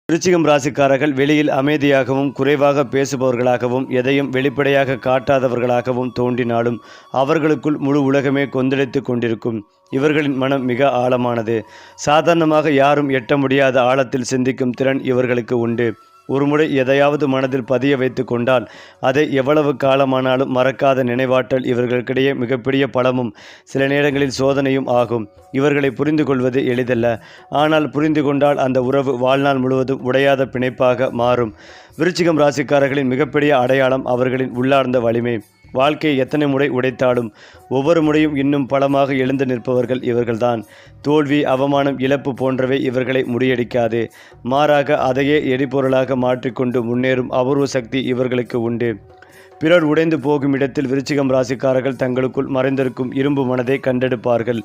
விருச்சிகம் ராசிக்காரர்கள் வெளியில் அமைதியாகவும் குறைவாக பேசுபவர்களாகவும் எதையும் வெளிப்படையாக காட்டாதவர்களாகவும் தோன்றினாலும் அவர்களுக்குள் முழு உலகமே கொந்தளித்து கொண்டிருக்கும். இவர்களின் மனம் மிக ஆழமானது. சாதாரணமாக யாரும் எட்ட முடியாத ஆழத்தில் சிந்திக்கும் திறன் இவர்களுக்கு உண்டு. ஒருமுறை எதையாவது மனதில் பதிய வைத்து கொண்டால் அதை எவ்வளவு காலமானாலும் மறக்காத நினைவாற்றல் இவர்களுக்கிடையே மிகப்பெரிய பலமும் சில நேரங்களில் சோதனையும் ஆகும். இவர்களை புரிந்து கொள்வது எளிதல்ல. ஆனால் புரிந்து கொண்டால் அந்த உறவு வாழ்நாள் முழுவதும் உடையாத பிணைப்பாக மாறும். விருச்சிகம் ராசிக்காரர்களின் மிகப்பெரிய அடையாளம் அவர்களின் உள்ளார்ந்த வலிமை. வாழ்க்கையை எத்தனை முறை உடைத்தாலும் ஒவ்வொரு முறையும் இன்னும் பலமாக எழுந்து நிற்பவர்கள் இவர்கள்தான். தோல்வி, அவமானம், இழப்பு போன்றவை இவர்களை முறியடிக்காது. மாறாக அதையே எரிபொருளாக மாற்றிக்கொண்டு முன்னேறும் அபூர்வ சக்தி இவர்களுக்கு உண்டு. பிறர் உடைந்து போகும் இடத்தில் விருச்சிகம் ராசிக்காரர்கள் தங்களுக்குள் மறைந்திருக்கும் இரும்பு மனதை கண்டெடுப்பார்கள்.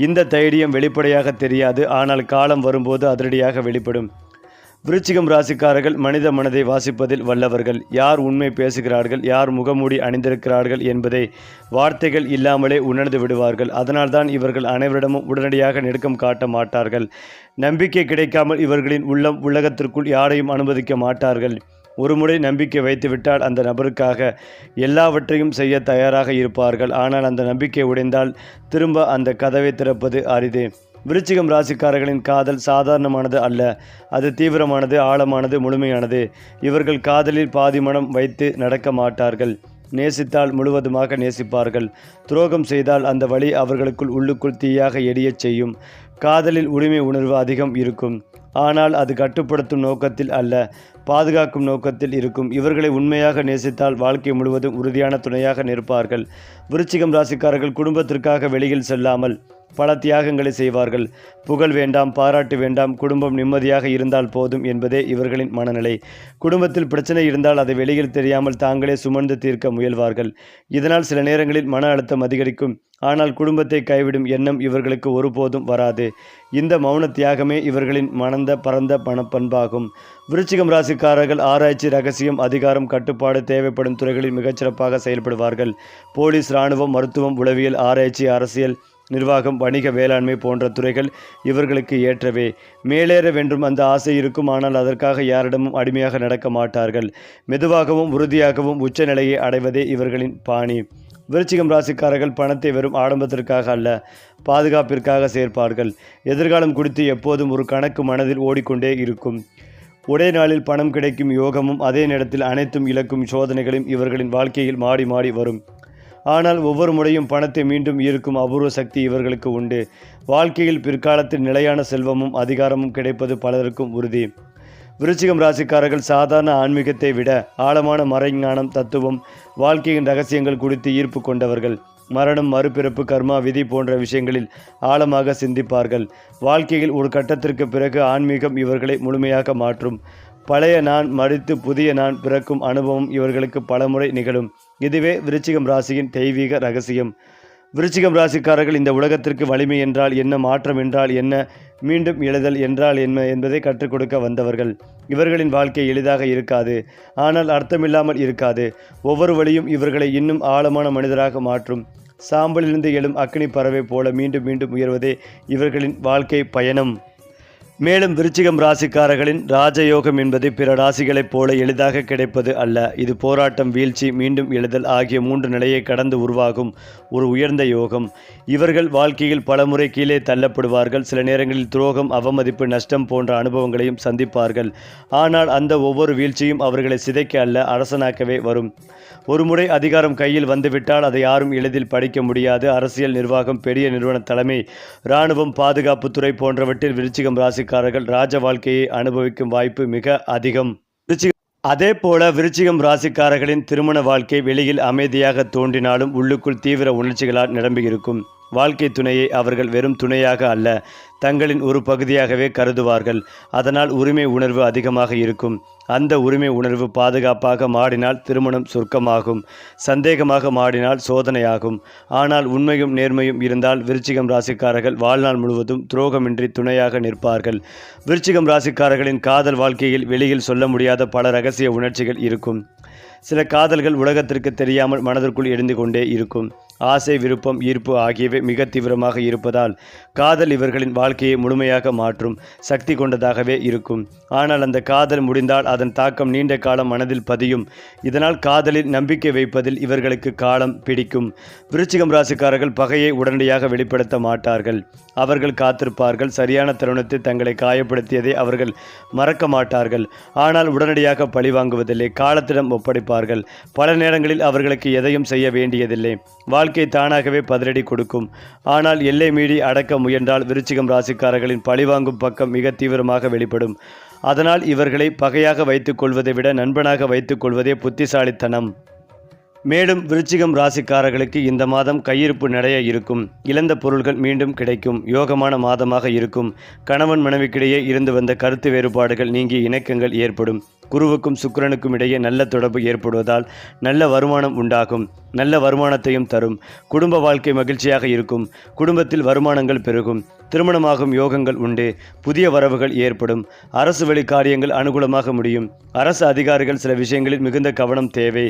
இந்த தைரியம் வெளிப்படையாக தெரியாது, ஆனால் காலம் வரும்போது அதிரடியாக வெளிப்படும். விருச்சிகம் ராசிக்காரர்கள் மனித மனதை வாசிப்பதில் வல்லவர்கள். யார் உண்மை பேசுகிறார்கள், யார் முகமூடி அணிந்திருக்கிறார்கள் என்பதை வார்த்தைகள் இல்லாமலே உணர்ந்து விடுவார்கள். அதனால்தான் இவர்கள் அனைவரிடமும் உடனடியாக நெருக்கம் காட்ட மாட்டார்கள். நம்பிக்கை கிடைக்காமல் இவர்களின் உள்ளம் உலகத்திற்குள் யாரையும் அனுமதிக்க மாட்டார்கள். ஒருமுறை நம்பிக்கை வைத்துவிட்டால் அந்த நபருக்காக எல்லாவற்றையும் செய்ய தயாராக இருப்பார்கள். ஆனால் அந்த நம்பிக்கை உடைந்தால் திரும்ப அந்த கதவை திறப்பது அரிது. விருச்சிகம் ராசிக்காரர்களின் காதல் சாதாரணமானது அல்ல. அது தீவிரமானது, ஆழமானது, முழுமையானது. இவர்கள் காதலில் பாதி மனம் வைத்து நடக்க மாட்டார்கள். நேசித்தால் முழுவதுமாக நேசிப்பார்கள். துரோகம் செய்தால் அந்த வழி அவர்களுக்குள் உள்ளுக்குள் தீயாக எரியச் செய்யும். காதலில் உரிமை உணர்வு அதிகம் இருக்கும். ஆனால் அது கட்டுப்படுத்தும் நோக்கத்தில் அல்ல, பாதுகாக்கும் நோக்கத்தில் இருக்கும். இவர்களை உண்மையாக நேசித்தால் வாழ்க்கை முழுவதும் உறுதியான துணையாக நிற்பார்கள். விருச்சிகம் ராசிக்காரர்கள் குடும்பத்திற்காக வெளியில் செல்லாமல் பல தியாகங்களை செய்வார்கள். புகழ் வேண்டாம், பாராட்டு வேண்டாம், குடும்பம் நிம்மதியாக இருந்தால் போதும் என்பதே இவர்களின் மனநிலை. குடும்பத்தில் பிரச்சனை இருந்தால் அதை வெளியில் தெரியாமல் தாங்களே சுமந்து தீர்க்க முயல்வார்கள். இதனால் சில நேரங்களில் மன அழுத்தம் அதிகரிக்கும். ஆனால் குடும்பத்தை கைவிடும் எண்ணம் இவர்களுக்கு ஒருபோதும் வராது. இந்த மௌன தியாகமே இவர்களின் பரந்த பண்பாகும். விருச்சிகம் ராசிக்காரர்கள் ஆராய்ச்சி, ரகசியம், அதிகாரம், கட்டுப்பாடு தேவைப்படும் துறைகளில் மிகச்சிறப்பாக செயல்படுவார்கள். போலீஸ், இராணுவம், மருத்துவம், உளவியல், ஆராய்ச்சி, அரசியல், நிர்வாகம், வணிக, வேளாண்மை போன்ற துறைகள் இவர்களுக்கு ஏற்றவே. மேலேற வேண்டும் அந்த ஆசை இருக்கும். ஆனால் அதற்காக யாரிடமும் அடிமையாக நடக்க மாட்டார்கள். மெதுவாகவும் உறுதியாகவும் உச்ச நிலையை அடைவதே இவர்களின் பாணி. விருச்சிகம் ராசிக்காரர்கள் பணத்தை வெறும் ஆடம்பரத்திற்காக அல்ல, பாதுகாப்பிற்காக சேர்ப்பார்கள். எதிர்காலம் குறித்து எப்போதும் ஒரு கணக்கு மனதில் ஓடிக்கொண்டே இருக்கும். ஒரே நாளில் பணம் கிடைக்கும் யோகமும் அதே நேரத்தில் அனைத்தும் இழக்கும் சோதனைகளும் இவர்களின் வாழ்க்கையில் மாறி மாறி வரும். ஆனால் ஒவ்வொரு முறையும் பணத்தை மீண்டும் ஈர்க்கும் அபூர்வ சக்தி இவர்களுக்கு உண்டு. வாழ்க்கையில் பிற்காலத்தில் நிலையான செல்வமும் அதிகாரமும் கிடைப்பது பலருக்கும் உறுதி. விருச்சிகம் ராசிக்காரர்கள் சாதாரண ஆன்மீகத்தை விட ஆழமான மறைஞானம், தத்துவம், வாழ்க்கையின் ரகசியங்கள் குறித்து ஈர்ப்பு கொண்டவர்கள். மரணம், மறுபிறப்பு, கர்மா, விதி போன்ற விஷயங்களில் ஆழமாக சிந்திப்பார்கள். வாழ்க்கையில் ஒரு கட்டத்திற்கு பிறகு ஆன்மீகம் இவர்களை முழுமையாக மாற்றும். பழைய நான் மறித்து புதிய நான் பிறக்கும் அனுபவம் இவர்களுக்கு பலமுறை நிகழும். இதுவே விருச்சிகம் ராசியின் தெய்வீக ரகசியம். விருச்சிகம் ராசிக்காரர்கள் இந்த உலகத்திற்கு வலிமை என்றால் என்ன, மாற்றம் என்றால் என்ன, மீண்டும் எழுதல் என்றால் என்ன என்பதை கற்றுக் கொடுக்க வந்தவர்கள். இவர்களின் வாழ்க்கை எளிதாக இருக்காது, ஆனால் அர்த்தமில்லாமல் இருக்காது. ஒவ்வொரு வழியும் இவர்களை இன்னும் ஆழமான மனிதராக மாற்றும். சாம்பலிலிருந்து எழும் அக்னி பறவை போல மீண்டும் மீண்டும் உயர்வதே இவர்களின் வாழ்க்கை பயணம். மேலும் விருச்சிகம் ராசிக்காரர்களின் ராஜயோகம் என்பது பிற ராசிகளைப் போல எளிதாக கிடைப்பது அல்ல. இது போராட்டம், வீழ்ச்சி, மீண்டும் எழுதல் ஆகிய 3 நிலையை கடந்து உருவாகும் ஒரு உயர்ந்த யோகம். இவர்கள் வாழ்க்கையில் பலமுறை கீழே தள்ளப்படுவார்கள். சில நேரங்களில் துரோகம், அவமதிப்பு, நஷ்டம் போன்ற அனுபவங்களையும் சந்திப்பார்கள். ஆனால் அந்த ஒவ்வொரு வீழ்ச்சியும் அவர்களை சிதைக்க அல்ல, அரசனாக்கவே வரும். ஒருமுறை அதிகாரம் கையில் வந்துவிட்டால் அதை யாரும் எளிதில் படிக்க முடியாது. அரசியல், நிர்வாகம், பெரிய நிறுவன தலைமை, இராணுவம், பாதுகாப்புத்துறை போன்றவற்றில் விருச்சிகம் ராசிக்காரர்கள் ராஜ வாழ்க்கையை அனுபவிக்கும் வாய்ப்பு மிக அதிகம். அதே போல விருச்சிகம் ராசிக்காரர்களின் திருமண வாழ்க்கை வெளியில் அமைதியாக தோன்றினாலும் உள்ளுக்குள் தீவிர உணர்ச்சிகளால் நிரம்பியிருக்கும். வாழ்க்கை துணையை அவர்கள் வெறும் துணையாக அல்ல, தங்களின் ஒரு பகுதியாகவே கருதுவார்கள். அதனால் உரிமை உணர்வு அதிகமாக இருக்கும். அந்த உரிமை உணர்வு பாதுகாப்பாக மாறினால் திருமணம் சொர்க்கமாகும், சந்தேகமாக மாறினால் சோதனையாகும். ஆனால் உண்மையும் நேர்மையும் இருந்தால் விருச்சிகம் ராசிக்காரர்கள் வாழ்நாள் முழுவதும் துரோகமின்றி துணையாக நிற்பார்கள். விருச்சிகம் ராசிக்காரர்களின் காதல் வாழ்க்கையில் வெளியில் சொல்ல முடியாத பல இரகசிய உணர்ச்சிகள் இருக்கும். சில காதல்கள் உலகத்திற்கு தெரியாமல் மனதிற்குள் எழுந்து கொண்டே இருக்கும். ஆசை, விருப்பம், ஈர்ப்பு ஆகியவை மிக தீவிரமாக இருப்பதால் காதல் இவர்களின் வாழ்க்கையை முழுமையாக மாற்றும் சக்தி கொண்டதாகவே இருக்கும். ஆனால் அந்த காதல் முடிந்தால் அதன் தாக்கம் நீண்ட காலம் மனதில் பதியும். இதனால் காதலில் நம்பிக்கை வைப்பதில் இவர்களுக்கு காலம் பிடிக்கும். விருச்சிகம் ராசிக்காரர்கள் பகையை உடனடியாக வெளிப்படுத்த மாட்டார்கள். அவர்கள் காத்திருப்பார்கள். சரியான தருணத்தில் தங்களை காயப்படுத்தியதை அவர்கள் மறக்க மாட்டார்கள். ஆனால் உடனடியாக பழிவாங்குவதில்லை. காலத்திடம் ஒப்படைப்பார்கள். பல நேரங்களில் அவர்களுக்கு எதையும் செய்ய வேண்டியதில்லை. வாழ்க்கை தானாகவே பதிலடி கொடுக்கும். ஆனால் எல்லை மீறி அடக்க முயன்றால் விருச்சிகம் ராசிக்காரர்களின் பழிவாங்கும் பக்கம் மிக தீவிரமாக வெளிப்படும். அதனால் இவர்களை பகையாக வைத்துக் கொள்வதை விட நண்பனாக வைத்துக் கொள்வதே புத்திசாலித்தனம். மேலும் விருச்சிகம் ராசிக்காரர்களுக்கு இந்த மாதம் கையிருப்பு நிறைய இருக்கும். இழந்த பொருள்கள் மீண்டும் கிடைக்கும். யோகமான மாதமாக இருக்கும். கணவன் மனைவிக்கிடையே இருந்து வந்த கருத்து வேறுபாடுகள் நீங்கி இணக்கங்கள் ஏற்படும். குருவுக்கும் சுக்கிரனுக்கும் இடையே நல்ல தொடர்பு ஏற்படுவதால் நல்ல வருமானம் உண்டாகும். நல்ல வருமானத்தையும் தரும். குடும்ப வாழ்க்கை மகிழ்ச்சியாக இருக்கும். குடும்பத்தில் வருமானங்கள் பெருகும். திருமணமாகும் யோகங்கள் உண்டு. புதிய வரவுகள் ஏற்படும். அரசு வழி காரியங்கள் அனுகூலமாக முடியும். அரசு அதிகாரிகள் சில விஷயங்களில் மிகுந்த கவனம் தேவை.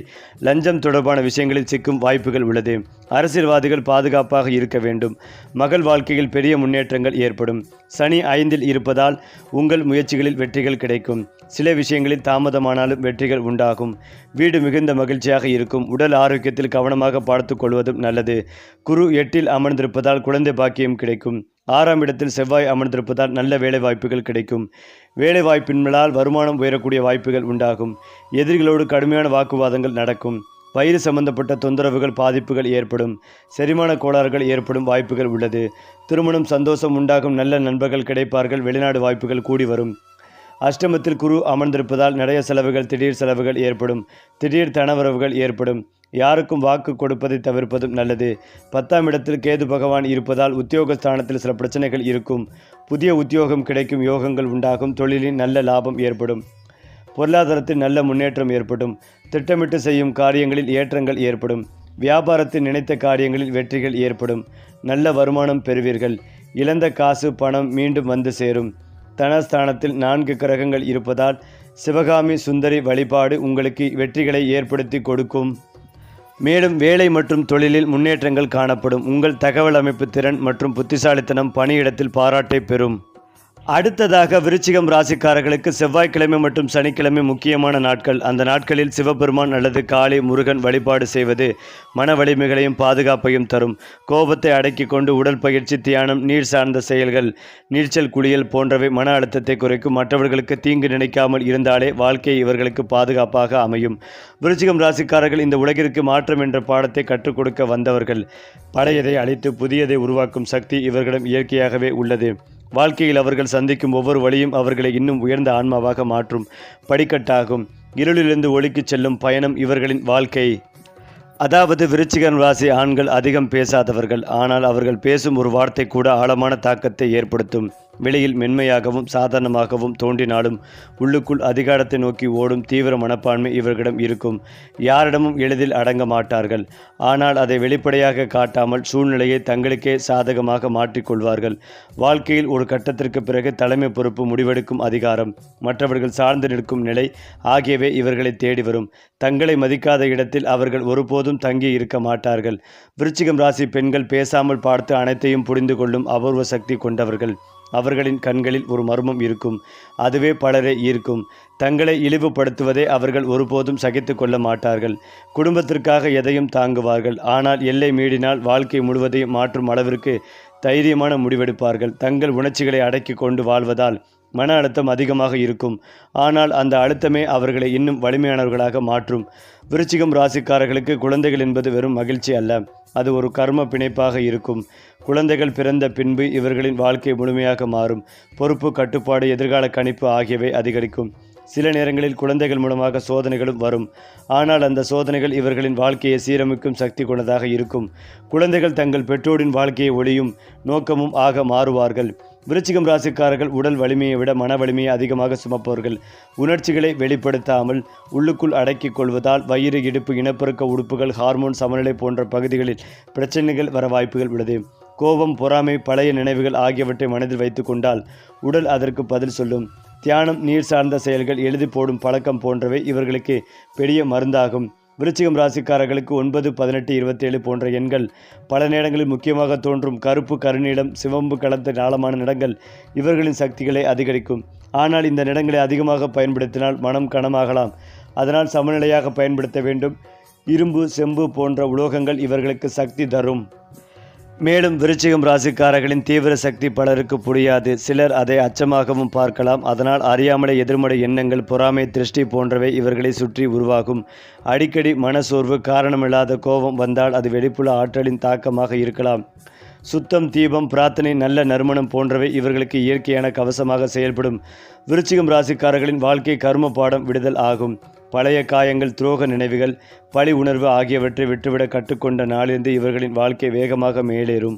லஞ்சம் தொடர்பான விஷயங்களில் சிக்கும் வாய்ப்புகள் உள்ளது. அரசியல்வாதிகள் பாதுகாப்பாக இருக்க வேண்டும். மகள் வாழ்க்கையில் பெரிய முன்னேற்றங்கள் ஏற்படும். சனி 5இல் இருப்பதால் உங்கள் முயற்சிகளில் வெற்றிகள் கிடைக்கும். சில விஷயங்களில் தாமதமானாலும் வெற்றிகள் உண்டாகும். வீடு மிகுந்த மகிழ்ச்சியாக இருக்கும். உடல் ஆரோக்கியத்தில் கவனமாக பார்த்து கொள்வதும் நல்லது. குரு 8இல் அமர்ந்திருப்பதால் குழந்தை பாக்கியம் கிடைக்கும். 6ஆம் இடத்தில் செவ்வாய் அமர்ந்திருப்பதால் நல்ல வேலை வாய்ப்புகள் கிடைக்கும். வேலை வாய்ப்பின்மையால் வருமானம் உயரக்கூடிய வாய்ப்புகள் உண்டாகும். எதிரிகளோடு கடுமையான வாக்குவாதங்கள் நடக்கும். வயிறு சம்பந்தப்பட்ட தொந்தரவுகள், பாதிப்புகள் ஏற்படும். செரிமான கோளாறுகள் ஏற்படும் வாய்ப்புகள் உள்ளது. திருமணம் சந்தோஷம் உண்டாகும். நல்ல நண்பர்கள் கிடைப்பார்கள். வெளிநாடு வாய்ப்புகள் கூடி வரும். அஷ்டமத்தில் குரு அமர்ந்திருப்பதால் நிறைய செலவுகள், திடீர் செலவுகள் ஏற்படும். திடீர் தனவரவுகள் ஏற்படும். யாருக்கும் வாக்கு கொடுப்பதை தவிர்ப்பதும் நல்லது. 10ஆம் இடத்தில் கேது பகவான் இருப்பதால் உத்தியோகஸ்தானத்தில் சில பிரச்சனைகள் இருக்கும். புதிய உத்தியோகம் கிடைக்கும். யோகங்கள் உண்டாகும். தொழிலில் நல்ல லாபம் ஏற்படும். பொருளாதாரத்தில் நல்ல முன்னேற்றம் ஏற்படும். திட்டமிட்டு செய்யும் காரியங்களில் ஏற்றங்கள் ஏற்படும். வியாபாரத்தில் நினைத்த காரியங்களில் வெற்றிகள் ஏற்படும். நல்ல வருமானம் பெறுவீர்கள். இழந்த காசு, பணம் மீண்டும் வந்து சேரும். தனஸ்தானத்தில் 4 கிரகங்கள் இருப்பதால் சிவகாமி சுந்தரி வழிபாடு உங்களுக்கு வெற்றிகளை ஏற்படுத்தி கொடுக்கும். மேலும் வேலை மற்றும் தொழிலில் முன்னேற்றங்கள் காணப்படும். உங்கள் தகவல் அமைப்பு திறன் மற்றும் புத்திசாலித்தனம் பணியிடத்தில் பாராட்டை பெறும். அடுத்ததாக விருச்சிகம் ராசிக்காரர்களுக்கு செவ்வாய்க்கிழமை மற்றும் சனிக்கிழமை முக்கியமான நாட்கள். அந்த நாட்களில் சிவபெருமான் அல்லது காளி, முருகன் வழிபாடு செய்வது மன வலிமைகளையும் பாதுகாப்பையும் தரும். கோபத்தை அடக்கி கொண்டு உடல் பயிற்சி, தியானம், நீர் சார்ந்த செயல்கள், நீச்சல், குளியல் போன்றவை மன அழுத்தத்தை குறைக்கும். மற்றவர்களுக்கு தீங்கு நினைக்காமல் இருந்தாலே வாழ்க்கை இவர்களுக்கு பாதுகாப்பாக அமையும். விருச்சிகம் ராசிக்காரர்கள் இந்த உலகிற்கு மாற்றம் என்ற பாடத்தை கற்றுக் கொடுக்க வந்தவர்கள். பழையதை அழித்து புதியதை உருவாக்கும் சக்தி இவர்களிடம் இயற்கையாகவே உள்ளது. வாழ்க்கையில் அவர்கள் சந்திக்கும் ஒவ்வொரு வழியும் அவர்களை இன்னும் உயர்ந்த ஆன்மாவாக மாற்றும் படிக்கட்டாகும். இருளிலிருந்து ஒளிக்கு செல்லும் பயணம் இவர்களின் வாழ்க்கை. அதாவது விருச்சிகம் ராசி ஆண்கள் அதிகம் பேசாதவர்கள். ஆனால் அவர்கள் பேசும் ஒரு வார்த்தை கூட ஆழமான தாக்கத்தை ஏற்படுத்தும். வெளியில் மென்மையாகவும் சாதாரணமாகவும் தோன்றினாலும் உள்ளுக்குள் அதிகாரத்தை நோக்கி ஓடும் தீவிர மனப்பான்மை இவர்களிடம் இருக்கும். யாரிடமும் எளிதில் அடங்க மாட்டார்கள். ஆனால் அதை வெளிப்படையாக காட்டாமல் சூழ்நிலையை தங்களுக்கே சாதகமாக மாற்றிக்கொள்வார்கள். வாழ்க்கையில் ஒரு கட்டத்திற்கு பிறகு தலைமை பொறுப்பு, முடிவெடுக்கும் அதிகாரம், மற்றவர்கள் சார்ந்து நிற்கும் நிலை ஆகியவை இவர்களை தேடி வரும். தங்களை மதிக்காத இடத்தில் அவர்கள் ஒருபோதும் தங்கி இருக்க மாட்டார்கள். விருச்சிகம் ராசி பெண்கள் பேசாமல் பார்த்து அனைத்தையும் புரிந்து கொள்ளும் அபூர்வ சக்தி கொண்டவர்கள். அவர்களின் கண்களில் ஒரு மர்மம் இருக்கும். அதுவே பலரை ஈர்க்கும். தங்களை இழிவுபடுத்துவதை அவர்கள் ஒருபோதும் சகித்து கொள்ள மாட்டார்கள். குடும்பத்திற்காக எதையும் தாங்குவார்கள். ஆனால் எல்லை மீறினால் வாழ்க்கை முழுவதையும் மாற்றும் அளவிற்கு தைரியமான முடிவெடுப்பார்கள். தங்கள் உணர்ச்சிகளை அடக்கி கொண்டு வாழ்வதால் மன அழுத்தம் அதிகமாக இருக்கும். ஆனால் அந்த அழுத்தமே அவர்களை இன்னும் வலிமையானவர்களாக மாற்றும். விருச்சிகம் ராசிக்காரர்களுக்கு குழந்தைகள் என்பது வெறும் மகிழ்ச்சி அல்ல, அது ஒரு கர்ம பிணைப்பாக இருக்கும். குழந்தைகள் பிறந்த பின்பு இவர்களின் வாழ்க்கை முழுமையாக மாறும். பொறுப்பு, கட்டுப்பாடு, எதிர்கால கணிப்பு ஆகியவை அதிகரிக்கும். சில நேரங்களில் குழந்தைகள் மூலமாக சோதனைகளும் வரும். ஆனால் அந்த சோதனைகள் இவர்களின் வாழ்க்கையை சீரமைக்கும் சக்தி கொண்டதாக இருக்கும். குழந்தைகள் தங்கள் பெற்றோரின் வாழ்க்கையை ஒளியும் நோக்கமும் ஆக மாறுவார்கள். விருச்சிகம் ராசிக்காரர்கள் உடல் வலிமையை விட மன வலிமையை அதிகமாக சுமப்பவர்கள். உணர்ச்சிகளை வெளிப்படுத்தாமல் உள்ளுக்குள் அடக்கிக் கொள்வதால் வயிறு, இடுப்பு, இனப்பெருக்க உறுப்புகள், ஹார்மோன் சமநிலை போன்ற பகுதிகளில் பிரச்சனைகள் வர வாய்ப்புகள் உள்ளது. கோபம், பொறாமை, பழைய நினைவுகள் ஆகியவற்றை மனதில் வைத்து கொண்டால் உடல் அதற்கு பதில் சொல்லும். தியானம், நீர் சார்ந்த செயல்கள், எழுதி போடும் பழக்கம் போன்றவை இவர்களுக்கு பெரிய மருந்தாகும். விருச்சிகம் ராசிக்காரர்களுக்கு 9, 18, 27 போன்ற எண்கள் பல நேரங்களில் முக்கியமாக தோன்றும். கருப்பு, கருநீலம், சிவம்பு கலந்த ஆழமான நிறங்கள் இவர்களின் சக்திகளை அதிகரிக்கும். ஆனால் இந்த நிறங்களை அதிகமாக பயன்படுத்தினால் மனம் கனமாகலாம். அதனால் சமநிலையாக பயன்படுத்த வேண்டும். இரும்பு, செம்பு போன்ற உலோகங்கள் இவர்களுக்கு சக்தி தரும். மேலும் விருச்சிகம் ராசிக்காரர்களின் தீவிர சக்தி பலருக்கு புரியாது. சிலர் அதை அச்சமாகவும் பார்க்கலாம். அதனால் அறியாமலே எதிர்மறை எண்ணங்கள், பொறாமை, திருஷ்டி போன்றவை இவர்களை சுற்றி உருவாகும். அடிக்கடி மனசோர்வு, காரணமில்லாத கோபம் வந்தால் அது வெளிப்புற ஆற்றலின் தாக்கமாக இருக்கலாம். சுத்தம், தீபம், பிரார்த்தனை, நல்ல நறுமணம் போன்றவை இவர்களுக்கு இயற்கையான கவசமாக செயல்படும். விருச்சிகம் ராசிக்காரர்களின் வாழ்க்கை கர்ம பாடம் விடுதல் ஆகும். பழைய காயங்கள், துரோக நினைவுகள், பழி உணர்வு ஆகியவற்றை விட்டுவிட கற்றுக்கொண்ட நாளிலிருந்து இவர்களின் வாழ்க்கை வேகமாக மேலேறும்.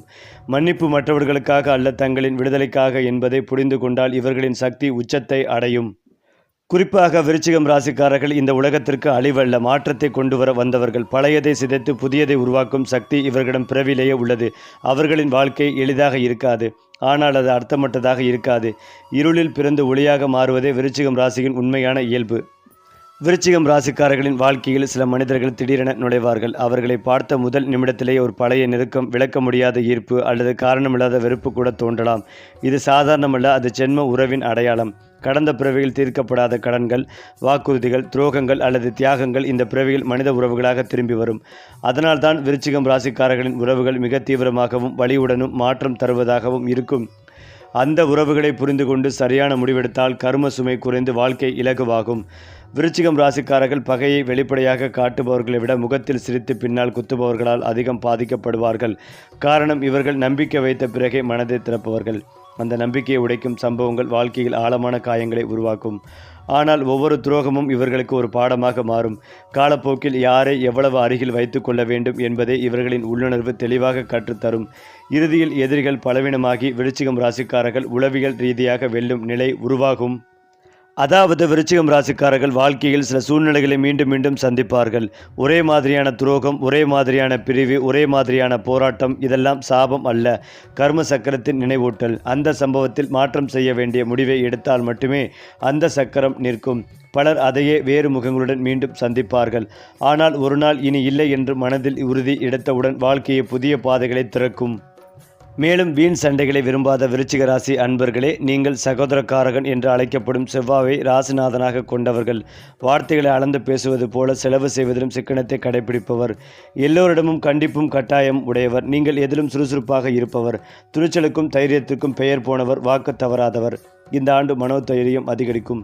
மன்னிப்பு மற்றவர்களுக்காக அல்ல, தங்களின் விடுதலைக்காக என்பதை புரிந்து கொண்டால் இவர்களின் சக்தி உச்சத்தை அடையும். குறிப்பாக விருச்சிகம் ராசிக்காரர்கள் இந்த உலகத்திற்கு அழிவல்ல, மாற்றத்தை கொண்டு வர வந்தவர்கள். பழையதை சிதைத்து புதியதை உருவாக்கும் சக்தி இவர்களிடம் பிறவிலேயே உள்ளது. அவர்களின் வாழ்க்கை எளிதாக இருக்காது, ஆனால் அது அர்த்தமற்றதாக இருக்காது. இருளில் பிறந்து ஒளியாக மாறுவதே விருச்சிகம் ராசியின் உண்மையான இயல்பு. விருச்சிகம் ராசிக்காரர்களின் வாழ்க்கையில் சில மனிதர்கள் திடீரென நுழைவார்கள். அவர்களை பார்த்த முதல் நிமிடத்திலேயே ஒரு பழைய நெருக்கம், விளக்க முடியாத ஈர்ப்பு அல்லது காரணமில்லாத வெறுப்பு கூட தோன்றலாம். இது சாதாரணமல்ல, அது ஜென்ம உறவின் அடையாளம். கடந்த பிறவியில் தீர்க்கப்படாத கடன்கள், வாக்குறுதிகள், துரோகங்கள் அல்லது தியாகங்கள் இந்த பிறவியில் மனித உறவுகளாக திரும்பி வரும். அதனால்தான் விருச்சிகம் ராசிக்காரர்களின் உறவுகள் மிக தீவிரமாகவும் வலியுடனும் மாற்றம் தருவதாகவும் இருக்கும். அந்த உறவுகளை புரிந்து கொண்டு சரியான முடிவெடுத்தால் கர்ம சுமை குறைந்து வாழ்க்கை இலகுவாகும். விருச்சிகம் ராசிக்காரர்கள் பகையை வெளிப்படையாக காட்டுபவர்களை விட முகத்தில் சிரித்து பின்னால் குத்துபவர்களால் அதிகம் பாதிக்கப்படுவார்கள். காரணம், இவர்கள் நம்பிக்கை வைத்த பிறகே மனதை திறப்பவர்கள். அந்த நம்பிக்கையை உடைக்கும் சம்பவங்கள் வாழ்க்கையில் ஆழமான காயங்களை உருவாக்கும். ஆனால் ஒவ்வொரு துரோகமும் இவர்களுக்கு ஒரு பாடமாக மாறும். காலப்போக்கில் யாரை எவ்வளவு அருகில் வைத்து கொள்ள வேண்டும் என்பதை இவர்களின் உள்ளுணர்வு தெளிவாக கற்றுத்தரும். இறுதியில் எதிரிகள் பலவீனமாகி விருச்சிகம் ராசிக்காரர்கள் உளவியல் ரீதியாக வெல்லும் நிலை உருவாகும். அதாவது விருச்சிகம் ராசிக்காரர்கள் வாழ்க்கையில் சில சூழ்நிலைகளை மீண்டும் மீண்டும் சந்திப்பார்கள். ஒரே மாதிரியான துரோகம், ஒரே மாதிரியான பிரிவு, ஒரே மாதிரியான போராட்டம், இதெல்லாம் சாபம் அல்ல, கர்ம சக்கரத்தின் நினைவூட்டல். அந்த சம்பவத்தில் மாற்றம் செய்ய வேண்டிய முடிவை எடுத்தால் மட்டுமே அந்த சக்கரம் நிற்கும். பலர் அதையே வேறு முகங்களுடன் மீண்டும் சந்திப்பார்கள். ஆனால் ஒரு நாள் இனி இல்லை என்று மனதில் உறுதி எடுத்தவுடன் வாழ்க்கையை புதிய பாதைகளை திறக்கும். மேலும் வீண் சண்டைகளை விரும்பாத விருச்சிக ராசி அன்பர்களே, நீங்கள் சகோதரக்காரகன் என்று அழைக்கப்படும் செவ்வாயை ராசிநாதனாக கொண்டவர்கள். வார்த்தைகளை அளந்து பேசுவது போல செலவு செய்வதிலும் சிக்கனத்தை கடைபிடிப்பவர். எல்லோரிடமும் கண்டிப்பும் கட்டாயம் உடையவர். நீங்கள் எதிலும் சுறுசுறுப்பாக இருப்பவர். துணிச்சலுக்கும் தைரியத்திற்கும் பெயர் போனவர். வாக்கு தவறாதவர். இந்த ஆண்டு மனோதைரியம் அதிகரிக்கும்.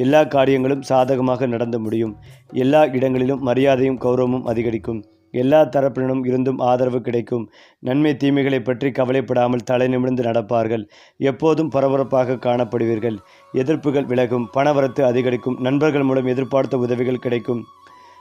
எல்லா காரியங்களும் சாதகமாக நடந்து முடியும். எல்லா இடங்களிலும் மரியாதையும் கௌரவமும் அதிகரிக்கும். எல்லா தரப்பினரும் இருந்தும் ஆதரவு கிடைக்கும். நன்மை தீமைகளை பற்றி கவலைப்படாமல் தலை நிமிர்ந்து நடப்பார்கள். எப்போதும் பரபரப்பாக காணப்படுவீர்கள். எதிர்ப்புகள் விலகும். பணவரத்து அதிகரிக்கும். நண்பர்கள் மூலம் எதிர்பார்த்த உதவிகள் கிடைக்கும்.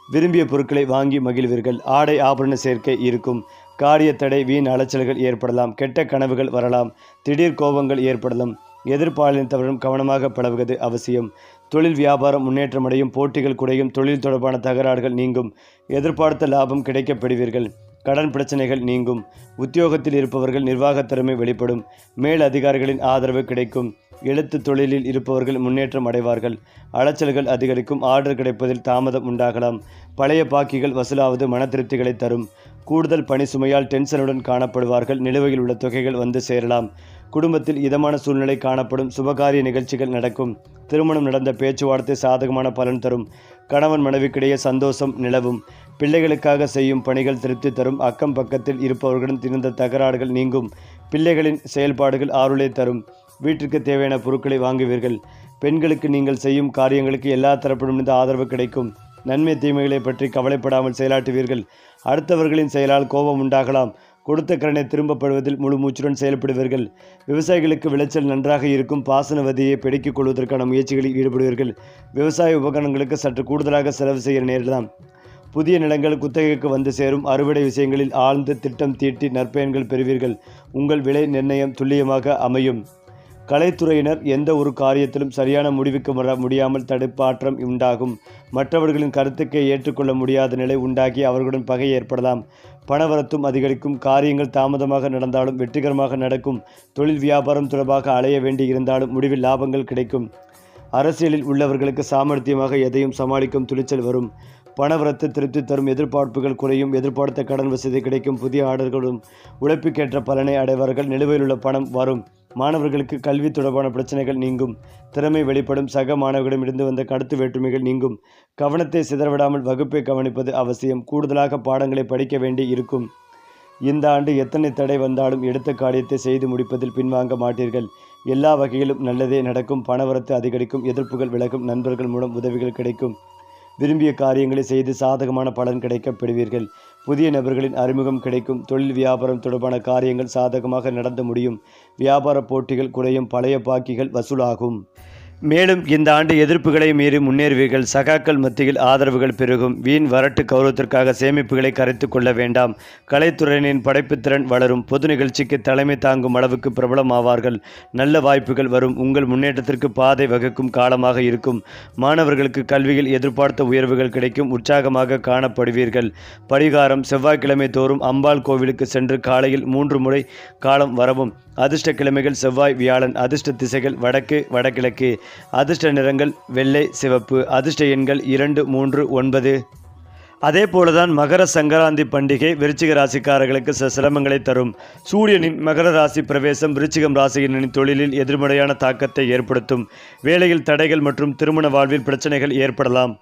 விரும்பிய பொருட்களை வாங்கி மகிழ்வீர்கள். ஆடை ஆபரண சேர்க்கை இருக்கும். காரிய தடை, வீண் அலைச்சல்கள் ஏற்படலாம். கெட்ட கனவுகள் வரலாம். திடீர் கோபங்கள் ஏற்படலாம். எதிர்பாலினத்தவரும் கவனமாக பழகுவது அவசியம். தொழில் வியாபாரம் முன்னேற்றமடையும். போட்டிகள் குறையும். தொழில் தொடர்பான தகராறுகள் நீங்கும். எதிர்பார்த்த லாபம் கிடைக்கப் பெறுவீர்கள். கடன் பிரச்சனைகள் நீங்கும். உத்தியோகத்தில் இருப்பவர்கள் நிர்வாகத் திறமை வெளிப்படும். மேல் அதிகாரிகளின் ஆதரவு கிடைக்கும். எழுத்து தொழிலில் இருப்பவர்கள் முன்னேற்றம் அடைவார்கள். அலைச்சல்கள் அதிகரிக்கும். ஆர்டர் கிடைப்பதில் தாமதம் உண்டாகலாம். பழைய பாக்கிகள் வசூலாவது மன திருப்திகளை தரும். கூடுதல் பணி சுமையால் டென்ஷனுடன் காணப்படுவார்கள். நிலுவையில் உள்ள தொகைகள் வந்து சேரலாம். குடும்பத்தில் இதமான சூழ்நிலை காணப்படும். சுபகாரிய நிகழ்ச்சிகள் நடக்கும். திருமணம் நடந்த பேச்சுவார்த்தை சாதகமான பலன் தரும். கணவன் மனைவிக்கிடையே சந்தோஷம் நிலவும். பிள்ளைகளுக்காக செய்யும் பணிகள் திருப்தி தரும். அக்கம் பக்கத்தில் இருப்பவர்களுடன் இருந்த தகராறுகள் நீங்கும். பிள்ளைகளின் செயல்பாடுகள் ஆறுதலை தரும். வீட்டிற்கு தேவையான பொருட்களை வாங்குவீர்கள். பெண்களுக்கு நீங்கள் செய்யும் காரியங்களுக்கு எல்லா தரப்பிலும் ஆதரவு கிடைக்கும். நன்மை தீமைகளை பற்றி கவலைப்படாமல் செயலாற்றுவீர்கள். அடுத்தவர்களின் செயலால் கோபம் உண்டாகலாம். கொடுத்த கடனை திரும்பப்படுவதில் முழு மூச்சுடன் செயல்படுவீர்கள். விவசாயிகளுக்கு விளைச்சல் நன்றாக இருக்கும். பாசன வதியை பெருக்கிக் கொள்வதற்கான முயற்சிகளில் ஈடுபடுவீர்கள். விவசாய உபகரணங்களுக்கு சற்று கூடுதலாக செலவு செய்ய நேரலாம். புதிய நிலங்கள் குத்தகைக்கு வந்து சேரும். அறுவடை விஷயங்களில் ஆழ்ந்து திட்டம் தீட்டி நற்பயன்கள் பெறுவீர்கள். உங்கள் விலை நிர்ணயம் துல்லியமாக அமையும். கலைத்துறையினர் எந்த ஒரு காரியத்திலும் சரியான முடிவுக்கு வர முடியாமல் தடுப்பாற்றம் உண்டாகும். மற்றவர்களின் கருத்துக்கை ஏற்றுக்கொள்ள முடியாத நிலை உண்டாகி அவர்களுடன் பகை ஏற்படலாம். பணவரத்தும் அதிகரிக்கும். காரியங்கள் தாமதமாக நடந்தாலும் வெற்றிகரமாக நடக்கும். தொழில் வியாபாரம் தொடர்பாக அலைய வேண்டி இருந்தாலும் முடிவில் லாபங்கள் கிடைக்கும். அரசியலில் உள்ளவர்களுக்கு சாமர்த்தியமாக எதையும் சமாளிக்கும் துணிச்சல் வரும். பணவரத்து திருப்தி தரும், எதிர்பார்ப்புகள் குறையும், எதிர்பார்த்த கடன் வசதி கிடைக்கும், புதிய ஆர்டர்களும் உழைப்புக்கேற்ற பலனை அடைவார்கள், நிலுவையில் உள்ள பணம் வரும். மாணவர்களுக்கு கல்வி தொடர்பான பிரச்சனைகள் நீங்கும், திறமை வெளிப்படும், சக மாணவர்களிடமிருந்து வந்த கருத்து வேற்றுமைகள் நீங்கும். கவனத்தை சிதறவிடாமல் வகுப்பை கவனிப்பது அவசியம், கூடுதலாக பாடங்களை படிக்க வேண்டி இருக்கும். இந்த ஆண்டு எத்தனை தடை வந்தாலும் எடுத்த காரியத்தை செய்து முடிப்பதில் பின்வாங்க மாட்டீர்கள். எல்லா வகையிலும் நல்லதே நடக்கும், பணவரத்து அதிகரிக்கும், எதிர்ப்புகள் விலகும், நண்பர்கள் மூலம் உதவிகள் கிடைக்கும், விரும்பிய காரியங்களை செய்து சாதகமான பலன் கிடைக்க பெறுவீர்கள். புதிய நபர்களின் அறிமுகம் கிடைக்கும், தொழில் வியாபாரம் தொடர்பான காரியங்கள் சாதகமாக நடந்து முடியும், வியாபார போட்டிகள் குறையும், பழைய பாக்கிகள் வசூலாகும். மேலும் இந்த ஆண்டு எதிர்ப்புகளை மீறி முன்னேறுவீர்கள், சகாக்கள் மத்தியில் ஆதரவுகள் பெருகும், வீண் வரட்டு கௌரவத்திற்காக சேமிப்புகளை கரைத்து கொள்ள வேண்டாம். கலைத்துறையினின் படைப்புத்திறன் வளரும், பொது நிகழ்ச்சிக்கு தலைமை தாங்கும் அளவுக்கு பிரபலமாவார்கள், நல்ல வாய்ப்புகள் வரும், உங்கள் முன்னேற்றத்திற்கு பாதை வகுக்கும் காலமாக இருக்கும். மாணவர்களுக்கு கல்வியில் எதிர்பார்த்த உயர்வுகள் கிடைக்கும், உற்சாகமாக காணப்படுவீர்கள். பரிகாரம்: செவ்வாய்க்கிழமை தோறும் அம்பாள் கோவிலுக்கு சென்று காலையில் 3 முறை காலம் வரவும். அதிர்ஷ்ட கிழமைகள் செவ்வாய், வியாழன். அதிர்ஷ்ட திசைகள் வடக்கு, வடகிழக்கு. அதிர்ஷ்ட நிறங்கள் வெள்ளை, சிவப்பு. அதிர்ஷ்ட எண்கள் 2, 3, 9. அதே போலதான் மகர சங்கராந்தி பண்டிகை விருச்சிக ராசிக்காரர்களுக்கு சிரமங்களை தரும். சூரியனின் மகர ராசி பிரவேசம் விருச்சிகம் ராசியினரின் தொழிலில் எதிர்மறையான தாக்கத்தை ஏற்படுத்தும். வேலையில் தடைகள் மற்றும் திருமண வாழ்வில் பிரச்சனைகள் ஏற்படலாம்.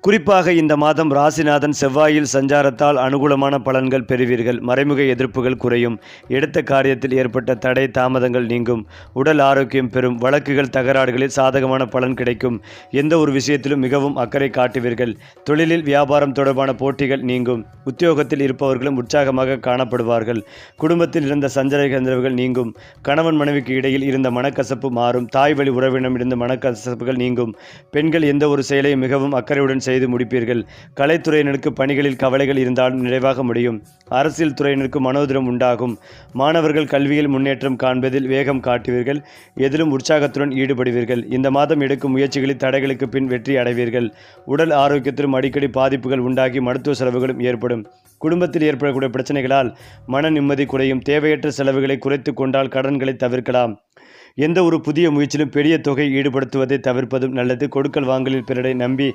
குறிப்பாக இந்த மாதம் ராசிநாதன் செவ்வாயில் சஞ்சாரத்தால் அனுகூலமான பலன்கள் பெறுவீர்கள், மறைமுக எதிர்ப்புகள் குறையும், எடுத்த காரியத்தில் ஏற்பட்ட தடை தாமதங்கள் நீங்கும், உடல் ஆரோக்கியம் பெறும், வழக்குகள் தகராறுகளில் சாதகமான பலன் கிடைக்கும், எந்த ஒரு விஷயத்திலும் மிகவும் அக்கறை காட்டுவீர்கள், தொழிலில் வியாபாரம் தொடர்பான போட்டிகள் நீங்கும், உத்தியோகத்தில் இருப்பவர்களும் உற்சாகமாக காணப்படுவார்கள், குடும்பத்தில் இருந்த சஞ்சலங்கள் நீங்கும், கணவன் மனைவிக்கு இடையில் இருந்த மனக்கசப்பு மாறும், தாய் வழி உறவினம் இருந்த மனக்கசப்புகள் நீங்கும், பெண்கள் எந்த ஒரு செயலையும் மிகவும் அக்கறையுடன் செய்து முடிப்பீர்கள். கலைத்துறையினருக்கு பணிகளில் கவலைகள் இருந்தாலும் நிறைவாக முடியும். அரசியல் துறையினருக்கு மனோதிரம் உண்டாகும். மாணவர்கள் கல்வியில் முன்னேற்றம் காண்பதில் வேகம் காட்டுவீர்கள், எதிலும் உற்சாகத்துடன் ஈடுபடுவீர்கள். இந்த மாதம் எடுக்கும் முயற்சிகளில் தடைகளுக்கு பின் வெற்றி அடைவீர்கள். உடல் ஆரோக்கியத்திலும் அடிக்கடி பாதிப்புகள் உண்டாகி மருத்துவ செலவுகளும் ஏற்படும். குடும்பத்தில் ஏற்படக்கூடிய பிரச்சனைகளால் மன நிம்மதி குறையும். தேவையற்ற செலவுகளை குறைத்து கொண்டால் கடன்களை தவிர்க்கலாம். எந்த ஒரு புதிய முயற்சியிலும் பெரிய தொகை ஈடுபடுத்துவதை தவிர்ப்பதும் நல்லது. கொடுக்கல் வாங்கலில் பிறரை நம்பி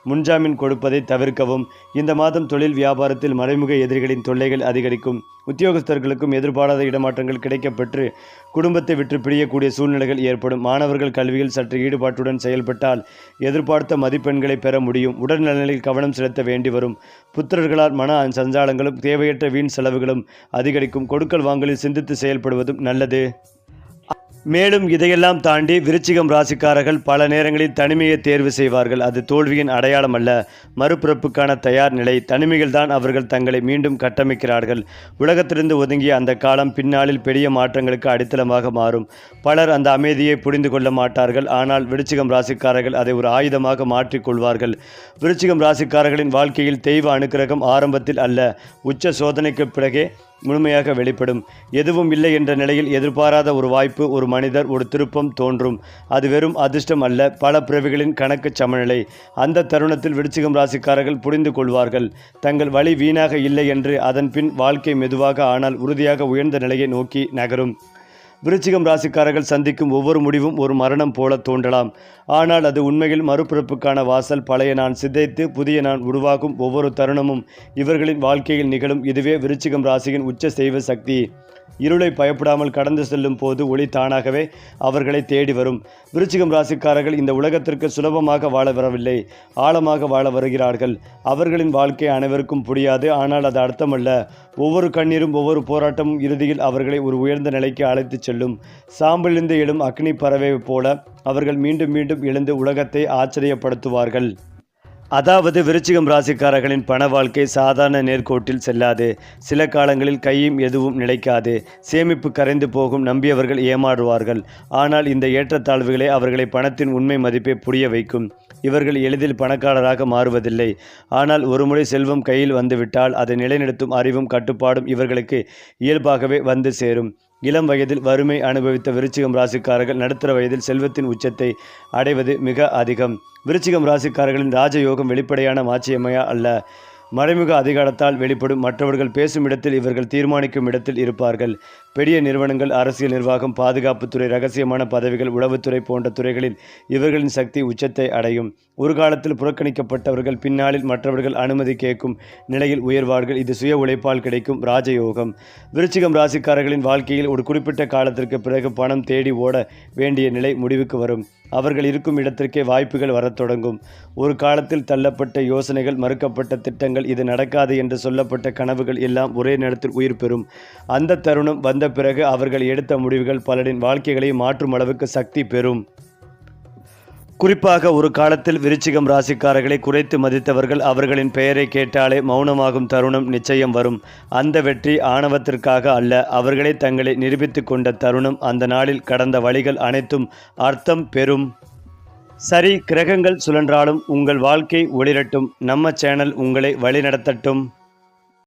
முன்ஜாமீன் கொடுப்பதை தவிர்க்கவும். இந்த மாதம் தொழில் வியாபாரத்தில் மறைமுக எதிரிகளின் தொல்லைகள் அதிகரிக்கும். உத்தியோகஸ்தர்களுக்கும் எதிர்பாராத இடமாற்றங்கள் கிடைக்கப்பெற்று குடும்பத்தை விட்டு பிரியக்கூடிய சூழ்நிலைகள் ஏற்படும். மாணவர்கள் கல்வியில் சற்று ஈடுபாட்டுடன் செயல்பட்டால் எதிர்பார்த்த மதிப்பெண்களை பெற முடியும். உடல்நலனில் கவனம் செலுத்த வேண்டி வரும். புத்திரர்களால் மன சஞ்சாலங்களும் தேவையற்ற வீண் செலவுகளும் அதிகரிக்கும். கொடுக்கல் வாங்கலில் சிந்தித்து செயல்படுவதும் நல்லது. மேலும் இதையெல்லாம் தாண்டி விருச்சிகம் ராசிக்காரர்கள் பல நேரங்களில் தனிமையை தேர்வு செய்வார்கள். அது தோல்வியின் அடையாளம் அல்ல, மறுபிறப்புக்கான தயார் நிலை. தனிமைகள்தான் அவர்கள் தங்களை மீண்டும் கட்டமைக்கிறார்கள். உலகத்திலிருந்து ஒதுங்கிய அந்த காலம் பின்னாளில் பெரிய மாற்றங்களுக்கு அடித்தளமாக மாறும். பலர் அந்த அமைதியை புரிந்து கொள்ள மாட்டார்கள். ஆனால் விருச்சிகம் ராசிக்காரர்கள் அதை ஒரு ஆயுதமாக மாற்றிக்கொள்வார்கள். விருச்சிகம் ராசிக்காரர்களின் வாழ்க்கையில் தெய்வ அனுக்கிரகம் ஆரம்பத்தில் அல்ல, உச்ச சோதனைக்கு பிறகே முழுமையாக வெளிப்படும். எதுவும் இல்லை என்ற நிலையில் எதிர்பாராத ஒரு வாய்ப்பு, ஒரு மனிதர், ஒரு திருப்பம் தோன்றும். அது வெறும் அதிர்ஷ்டம் அல்ல, பல பிறவிகளின் கணக்கு சமநிலை. அந்த தருணத்தில் விருச்சிகம் ராசிக்காரர்கள் புரிந்து கொள்வார்கள், தங்கள் வழி வீணாக இல்லை என்று. அதன் பின் வாழ்க்கை மெதுவாக ஆனால் உறுதியாக உயர்ந்த நிலையை நோக்கி நகரும். விருச்சிகம் ராசிக்காரர்கள் சந்திக்கும் ஒவ்வொரு முடிவும் ஒரு மரணம் போல தோன்றலாம். ஆனால் அது உண்மையில் மறுபிறப்புக்கான வாசல். பழைய நான் சிதைத்து புதிய நான் உருவாகும் ஒவ்வொரு தருணமும் இவர்களின் வாழ்க்கையில் நிகழும். இதுவே விருச்சிகம் ராசியின் உச்ச செய்வ சக்தி. இருளை பயப்படாமல் கடந்து செல்லும் போது ஒளி தானாகவே அவர்களை தேடி வரும். விருச்சிகம் ராசிக்காரர்கள் இந்த உலகத்திற்கு சுலபமாக வாழ வரவில்லை, ஆழமாக வாழ வருகிறார்கள். அவர்களின் வாழ்க்கை அனைவருக்கும் புரியாது, ஆனால் அது அர்த்தமல்ல. ஒவ்வொரு கண்ணீரும் ஒவ்வொரு போராட்டமும் இறுதியில் அவர்களை ஒரு உயர்ந்த நிலைக்கு அழைத்துச் செல்லும். சாம்பலிருந்து எழும் அக்னி பறவை போல அவர்கள் மீண்டும் மீண்டும் எழுந்து உலகத்தை ஆச்சரியப்படுத்துவார்கள். அதாவது விருச்சிகம் ராசிக்காரர்களின் பண வாழ்க்கை சாதாரண நேர்கோட்டில் செல்லாது. சில காலங்களில் கையும் எதுவும் நிலைக்காது. சேமிப்பு கரைந்து போகும், நம்பியவர்கள் ஏமாறுவார்கள். ஆனால் இந்த ஏற்றத்தாழ்வுகளே அவர்களை பணத்தின் உண்மை மதிப்பை புரிய வைக்கும். இவர்கள் எளிதில் பணக்காரராக மாறுவதில்லை. ஆனால் ஒருமுறை செல்வம் கையில் வந்துவிட்டால் அதை நிலைநிறுத்தும் அறிவும் கட்டுப்பாடும் இவர்களுக்கு இயல்பாகவே வந்து சேரும். இளம் வயதில் வறுமை அனுபவித்த விருச்சிகம் ராசிக்காரர்கள் நடுத்தர வயதில் செல்வத்தின் உச்சத்தை அடைவது மிக அதிகம். விருச்சிகம் ராசிக்காரர்களின் ராஜயோகம் வெளிப்படையான மாட்சியமையா அல்ல, மறைமுக அதிகாரத்தால் வெளிப்படும். மற்றவர்கள் பேசும் இடத்தில் இவர்கள் தீர்மானிக்கும் இடத்தில் இருப்பார்கள். பெரிய நிறுவனங்கள், அரசியல் நிர்வாகம், பாதுகாப்புத்துறை, இரகசியமான பதவிகள், உளவுத்துறை போன்ற துறைகளில் இவர்களின் சக்தி உச்சத்தை அடையும். ஒரு காலத்தில் புறக்கணிக்கப்பட்டவர்கள் பின்னாளில் மற்றவர்கள் அனுமதி கேட்கும் நிலையில் உயர்வார்கள். இது சுய உழைப்பால் கிடைக்கும் ராஜயோகம். விருச்சிகம் ராசிக்காரர்களின் வாழ்க்கையில் ஒரு குறிப்பிட்ட காலத்திற்கு பிறகு பணம் தேடி ஓட வேண்டிய நிலை முடிவுக்கு வரும். அவர்கள் இருக்கும் இடத்திற்கே வாய்ப்புகள் வரத் தொடங்கும். ஒரு காலத்தில் தள்ளப்பட்ட யோசனைகள், மறுக்கப்பட்ட திட்டங்கள், இது நடக்காது என்று சொல்லப்பட்ட கனவுகள் எல்லாம் ஒரே நேரத்தில் உயிர் பெறும். அந்த தருணம் வந்த பிறகு அவர்கள் எடுத்த முடிவுகள் பலரின் வாழ்க்கைகளை மாற்றும் அளவுக்கு சக்தி பெறும். குறிப்பாக ஒரு காலத்தில் விருச்சிகம் ராசிக்காரர்களை குறைத்து மதித்தவர்கள் அவர்களின் பெயரை கேட்டாலே மௌனமாகும் தருணம் நிச்சயம் வரும். அந்த வெற்றி ஆணவத்திற்காக அல்ல, அவர்களே தங்களை நிரூபித்து கொண்ட தருணம். அந்த நாளில் கடந்த வழிகள் அனைத்தும் அர்த்தம் பெறும். சரி, கிரகங்கள் சுழன்றாலும் உங்கள் வாழ்க்கை ஒளிரட்டும். நம்ம சேனல் உங்களை வழிநடத்தட்டும்.